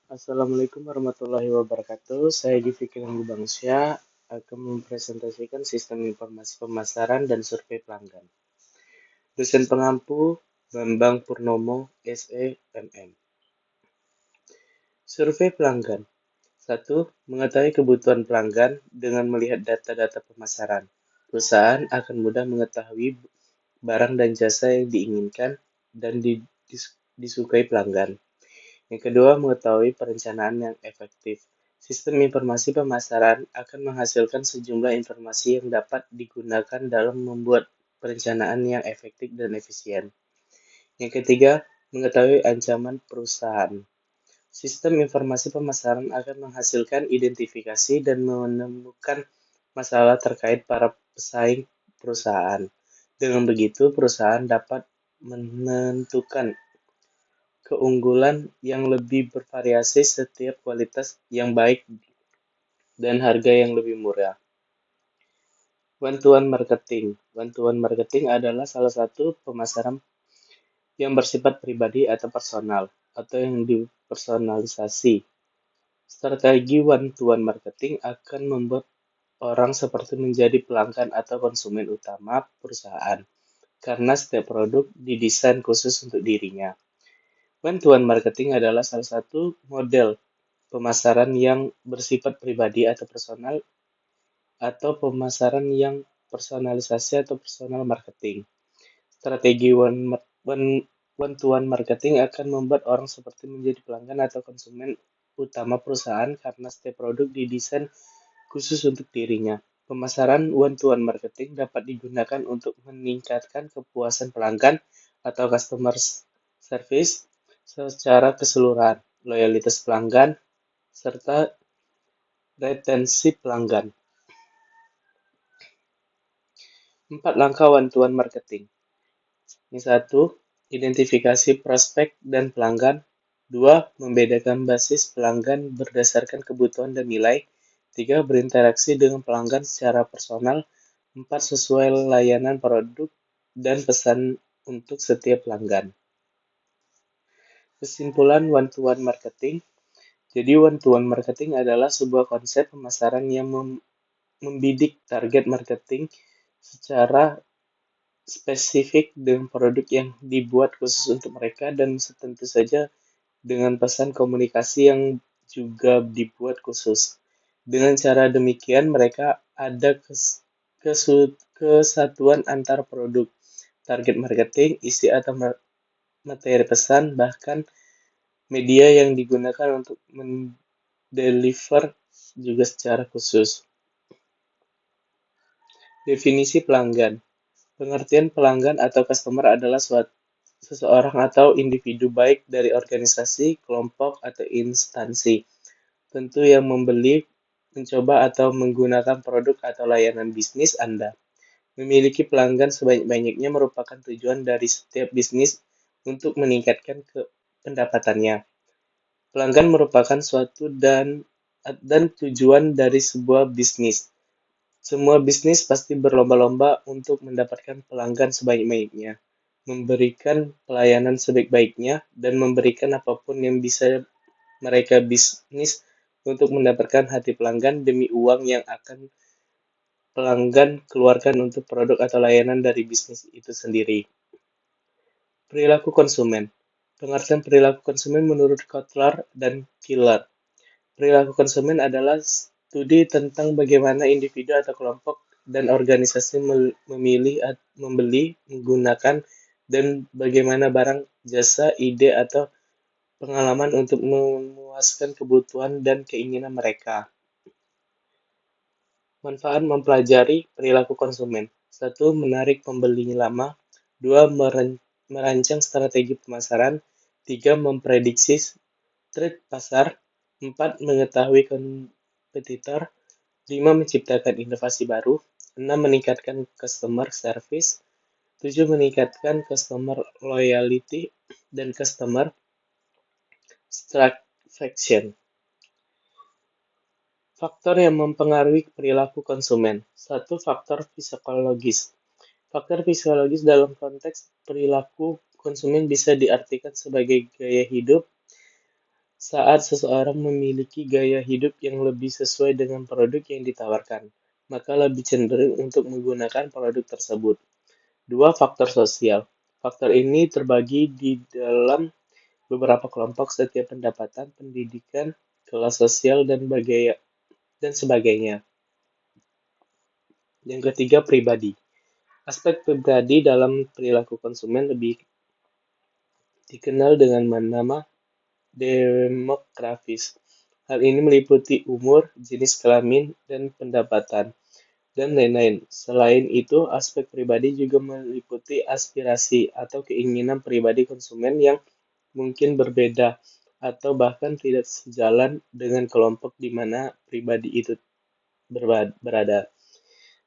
Assalamualaikum warahmatullahi wabarakatuh. Saya Givi Bangsia akan mempresentasikan sistem informasi pemasaran dan survei pelanggan. Dosen pengampu Bambang Purnomo, SE, MM. Survei pelanggan. 1. Mengetahui kebutuhan pelanggan dengan melihat data-data pemasaran. Perusahaan akan mudah mengetahui barang dan jasa yang diinginkan dan disukai pelanggan. Yang kedua, mengetahui perencanaan yang efektif. Sistem informasi pemasaran akan menghasilkan sejumlah informasi yang dapat digunakan dalam membuat perencanaan yang efektif dan efisien. Yang ketiga, mengetahui ancaman perusahaan. Sistem informasi pemasaran akan menghasilkan identifikasi dan menemukan masalah terkait para pesaing perusahaan. Dengan begitu, perusahaan dapat menentukan keunggulan yang lebih bervariasi setiap kualitas yang baik dan harga yang lebih murah. Bantuan marketing. Bantuan marketing adalah salah satu pemasaran yang bersifat pribadi atau personal, atau yang dipersonalisasi. Strategi bantuan marketing akan membuat orang seperti menjadi pelanggan atau konsumen utama perusahaan, karena setiap produk didesain khusus untuk dirinya. Bantuan marketing adalah salah satu model pemasaran yang bersifat pribadi atau personal, atau pemasaran yang personalisasi atau personal marketing. Strategi bantuan marketing akan membuat orang seperti menjadi pelanggan atau konsumen utama perusahaan karena setiap produk didesain khusus untuk dirinya. Pemasaran bantuan marketing dapat digunakan untuk meningkatkan kepuasan pelanggan atau customer service secara keseluruhan, loyalitas pelanggan, serta retensi pelanggan. 4 langkah bantuan marketing. Yang 1. Identifikasi prospek dan pelanggan. 2. Membedakan basis pelanggan berdasarkan kebutuhan dan nilai. 3. Berinteraksi dengan pelanggan secara personal. 4. Sesuai layanan produk dan pesan untuk setiap pelanggan. Kesimpulan bantuan marketing. Jadi bantuan marketing adalah sebuah konsep pemasaran yang membidik target marketing secara spesifik dengan produk yang dibuat khusus untuk mereka dan tentu saja dengan pesan komunikasi yang juga dibuat khusus. Dengan cara demikian mereka ada kesatuan antar produk, target marketing, isi atau materi pesan, bahkan media yang digunakan untuk mendeliver juga secara khusus. Definisi pelanggan. Pengertian pelanggan atau customer adalah seseorang atau individu baik dari organisasi, kelompok, atau instansi. Tentu yang membeli, mencoba, atau menggunakan produk atau layanan bisnis Anda. Memiliki pelanggan sebanyak-banyaknya merupakan tujuan dari setiap bisnis untuk meningkatkan pendapatannya. Pelanggan merupakan suatu dan tujuan dari sebuah bisnis. Semua bisnis pasti berlomba-lomba untuk mendapatkan pelanggan sebanyak-banyaknya, memberikan pelayanan sebaik-baiknya, dan memberikan apapun yang bisa mereka bisnis untuk mendapatkan hati pelanggan demi uang yang akan pelanggan keluarkan untuk produk atau layanan dari bisnis itu sendiri. Perilaku konsumen. Pengertian perilaku konsumen menurut Kotler dan Killer. Perilaku konsumen adalah studi tentang bagaimana individu atau kelompok dan organisasi memilih, membeli, menggunakan, dan bagaimana barang, jasa, ide, atau pengalaman untuk memuaskan kebutuhan dan keinginan mereka. Manfaat mempelajari perilaku konsumen. 1. Menarik pembeli lama. 2. Merancang strategi pemasaran. 3. Memprediksi tren pasar. 4. Mengetahui kompetitor. 5. Menciptakan inovasi baru. 6. Meningkatkan customer service. 7. Meningkatkan customer loyalty dan customer satisfaction. Faktor yang mempengaruhi perilaku konsumen. 1. Faktor psikologis. Faktor psikologis dalam konteks perilaku konsumen bisa diartikan sebagai gaya hidup, Saat seseorang memiliki gaya hidup yang lebih sesuai dengan produk yang ditawarkan, maka lebih cenderung untuk menggunakan produk tersebut. Dua, faktor sosial. Faktor ini terbagi di dalam beberapa kelompok setiap pendapatan, pendidikan, kelas sosial, dan sebagainya. Yang ketiga, pribadi. Aspek pribadi dalam perilaku konsumen lebih dikenal dengan nama demografis. Hal ini meliputi umur, jenis kelamin, dan pendapatan, dan lain-lain. Selain itu, aspek pribadi juga meliputi aspirasi atau keinginan pribadi konsumen yang mungkin berbeda atau bahkan tidak sejalan dengan kelompok di mana pribadi itu berada.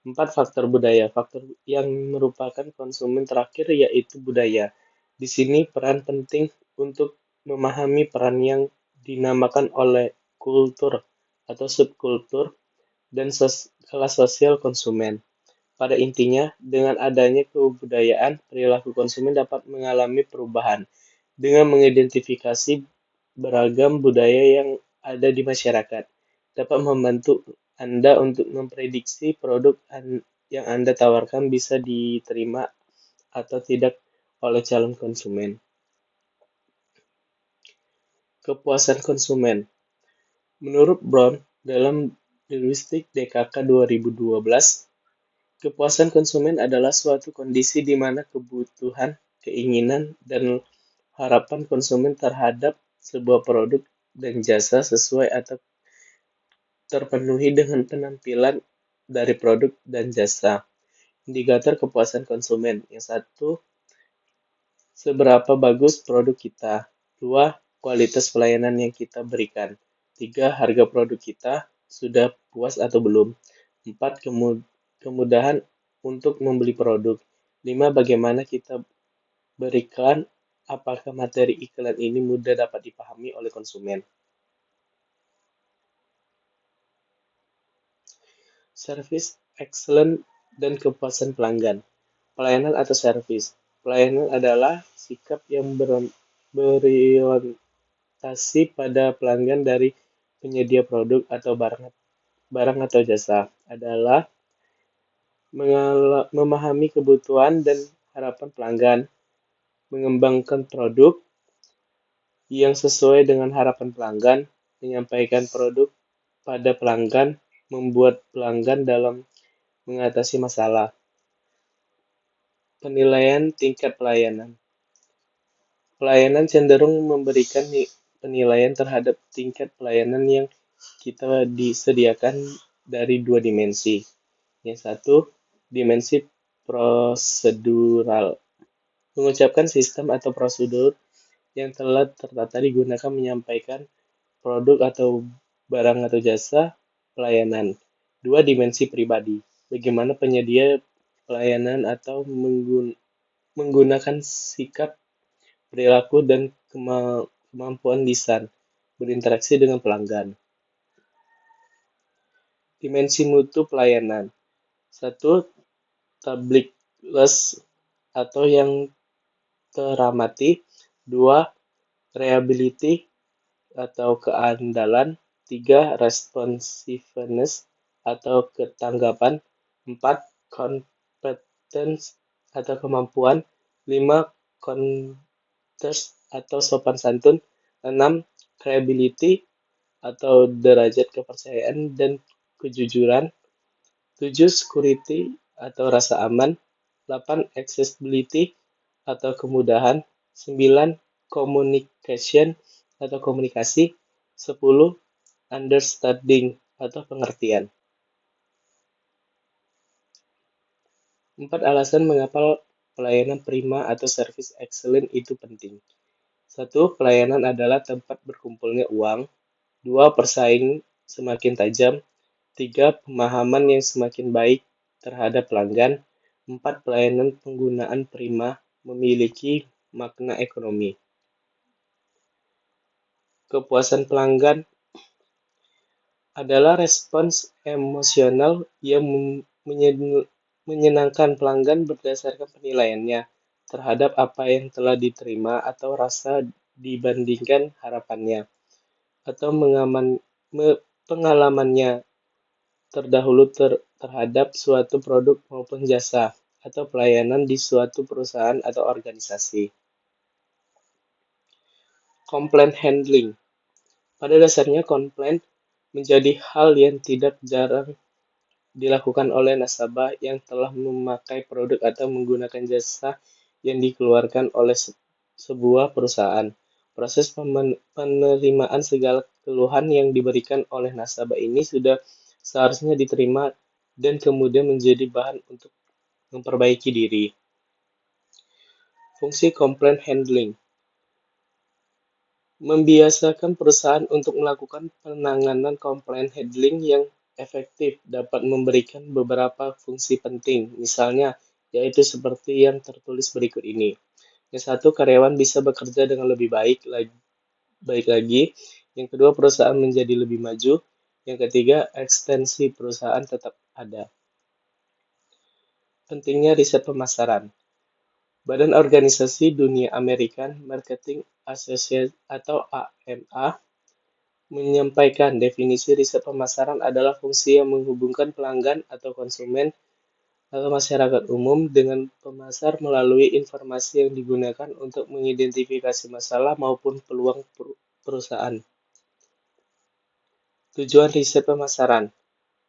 Empat, faktor budaya. Faktor yang merupakan konsumen terakhir yaitu budaya. Di sini peran penting untuk memahami peran yang dinamakan oleh kultur atau subkultur dan kelas sosial konsumen. Pada intinya, dengan adanya kebudayaan, perilaku konsumen dapat mengalami perubahan dengan mengidentifikasi beragam budaya yang ada di masyarakat. Dapat membantu Anda untuk memprediksi produk yang Anda tawarkan bisa diterima atau tidak oleh calon konsumen. Kepuasan konsumen. Menurut Brown, dalam Linguistik DKK 2012, kepuasan konsumen adalah suatu kondisi di mana kebutuhan, keinginan, dan harapan konsumen terhadap sebuah produk dan jasa sesuai atau terpenuhi dengan penampilan dari produk dan jasa. Indikator kepuasan konsumen. Yang satu, seberapa bagus produk kita. Dua, kualitas pelayanan yang kita berikan. Tiga, harga produk kita sudah puas atau belum. Empat, kemudahan untuk membeli produk. Lima, bagaimana kita berikan, apakah materi iklan ini mudah dapat dipahami oleh konsumen. Service excellent dan kepuasan pelanggan. Pelayanan atau servis. Pelayanan adalah sikap yang berorientasi pada pelanggan dari penyedia produk atau barang atau jasa. Adalah memahami kebutuhan dan harapan pelanggan, mengembangkan produk yang sesuai dengan harapan pelanggan, menyampaikan produk pada pelanggan, membuat pelanggan dalam mengatasi masalah. Penilaian tingkat pelayanan. Pelayanan cenderung memberikan penilaian terhadap tingkat pelayanan yang kita disediakan dari dua dimensi. Yang satu, dimensi prosedural. Mengucapkan sistem atau prosedur yang telah tertata digunakan menyampaikan produk atau barang atau jasa pelayanan. Dua, dimensi pribadi. Bagaimana penyedia pelayanan atau menggunakan sikap, perilaku, dan kemampuan lisan berinteraksi dengan pelanggan. Dimensi mutu pelayanan. Satu, tablickless atau yang teramati. Dua, reliability atau keandalan. Tiga, responsiveness atau ketanggapan. Empat, competence atau kemampuan. Lima, courteous atau sopan santun. Enam, credibility atau derajat kepercayaan dan kejujuran. Tujuh, security atau rasa aman. 8, accessibility atau kemudahan. 9, communication atau komunikasi. 10, understanding atau pengertian. 4 alasan mengapa pelayanan prima atau service excellent itu penting. 1, pelayanan adalah tempat berkumpulnya uang. 2, persaing semakin tajam. 3, pemahaman yang semakin baik terhadap pelanggan. 4, pelayanan penggunaan prima memiliki makna ekonomi. Kepuasan pelanggan adalah respons emosional yang menyenangkan pelanggan berdasarkan penilaiannya terhadap apa yang telah diterima atau rasa dibandingkan harapannya. atau pengalamannya terdahulu terhadap suatu produk maupun jasa atau pelayanan di suatu perusahaan atau organisasi. Complaint handling. Pada dasarnya, komplain menjadi hal yang tidak jarang dilakukan oleh nasabah yang telah memakai produk atau menggunakan jasa yang dikeluarkan oleh sebuah perusahaan. Proses penerimaan segala keluhan yang diberikan oleh nasabah ini sudah seharusnya diterima dan kemudian menjadi bahan untuk memperbaiki diri. Fungsi complaint handling membiasakan perusahaan untuk melakukan penanganan complaint handling yang efektif dapat memberikan beberapa fungsi penting, misalnya, yaitu seperti yang tertulis berikut ini. Yang satu, karyawan bisa bekerja dengan lebih baik lagi. Yang kedua, perusahaan menjadi lebih maju. Yang ketiga, ekstensi perusahaan tetap ada. Pentingnya riset pemasaran. Badan Organisasi Dunia American Marketing Association atau AMA menyampaikan definisi riset pemasaran adalah fungsi yang menghubungkan pelanggan atau konsumen atau masyarakat umum dengan pemasar melalui informasi yang digunakan untuk mengidentifikasi masalah maupun peluang perusahaan. Tujuan riset pemasaran.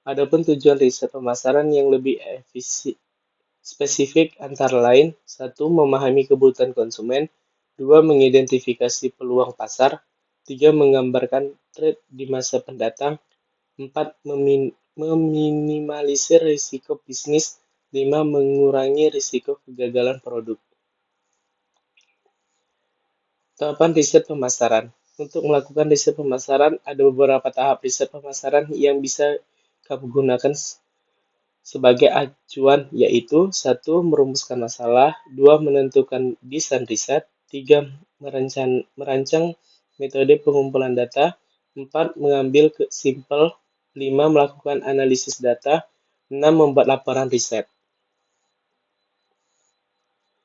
Adapun tujuan riset pemasaran yang lebih spesifik antara lain, 1. Memahami kebutuhan konsumen, 2. Mengidentifikasi peluang pasar, 3. Menggambarkan tren di masa pendatang, 4. Meminimalisir risiko bisnis, 5. Mengurangi risiko kegagalan produk. Tahapan riset pemasaran. Untuk melakukan riset pemasaran, ada beberapa tahap riset pemasaran yang bisa kamu gunakan sebagai acuan, yaitu 1. Merumuskan masalah, 2. Menentukan desain riset, 3. Merancang metode pengumpulan data, 4. Mengambil sampel, 5. Melakukan analisis data, 6. Membuat laporan riset.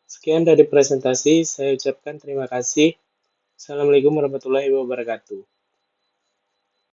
Sekian dari presentasi, saya ucapkan terima kasih. Assalamualaikum warahmatullahi wabarakatuh.